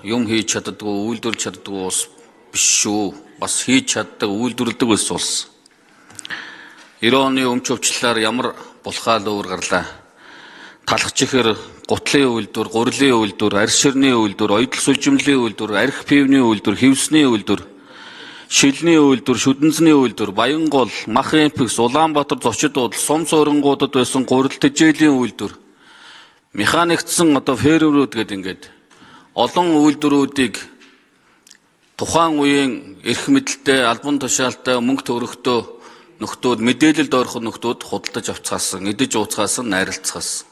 юм хийж чаддаггүй, үйлдвэрлэж чаддаггүй улс биш шүү. Бас хийж чаддаг, үйлдвэрлэдэг улс. 90 оны өмч өвчлөлөөр ямар булхаал өвөр гарлаа. Талах чихэр, гутлын үйлдвэр, гурилын үйлдвэр, арьс ширний үйлдвэр, оёдол сүлжимлийн үйлдвэр, арх пивний үйлдвэр, хевсний үйлдвэр, шилний үйлдвэр, шүдэнцний үйлдвэр, Баянгол, Мах импекс, Улаанбаатар зочид буудал, сум суурангуудад байсан гурил тэжээлийн үйлдвэр, механикдсан фермерүүд гэдэг ингээд олон үйлдвэрүүдийг тухайн үеийн эрх мэдэлтэй, албан тушаалтай, мөнгө төгрөгтэй нөхдүүд, мэдээлэлд ойрхон нөхдүүд худалдаж авцгаасан, идэж ууцгаасан, найралцгаасан.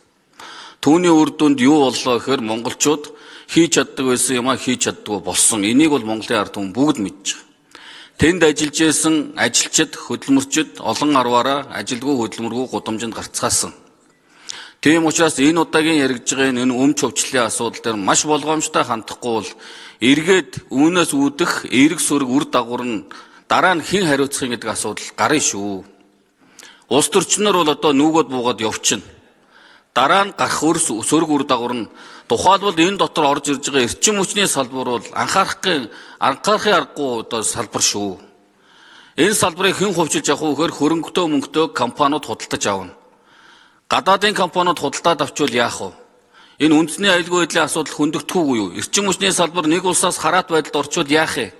Түүний үр дүнд юу боллоо гэхээр монголчууд хийж чаддаг байсан юмаа хийж чаддгүй болсон. Энийг бол Монголын ард түмэн бүгд мэдж байгаа. Тэнд ажиллаж исэн ажилчид, хөдөлмөрчид олон арваараа ажилгүй хөдөлмөргүй гудамжинд гарцгаасан. Тийм учраас энэ удаагийн яригдж байгаа энэ өмч өвчлөлийн асуудал дээр маш болгоомжтой хандахгүй бол эргээд үүнээс үүдэх эерэг сүрэг үр дагавар нь дараа нь хэн хариуцах юм гэдэг асуудал гарна шүү. Улс төрчнөр бол нүүгөд буугаад явчихна. Дараа нь гарах сөрөг үр дагавар нь тухайлбал энэ дотор орж ирж байгаа эрчим хүчний салбар бол анхаарахын аргагүй салбар шүү. Энэ салбарыг хэн хувьчилж авах вэ гэхээр хөрөнгөтэй мөнгөтэй компаниуд худалдаж авна. Гадаадын компаниуд худалдаад авчвал яах вэ? Энэ үндэсний аюулгүй байдлын асуудал хөндөгдөхүүгүй юу? Эрчим хүчний салбар нэг улсаас хараат байдалд орчвол яах вэ?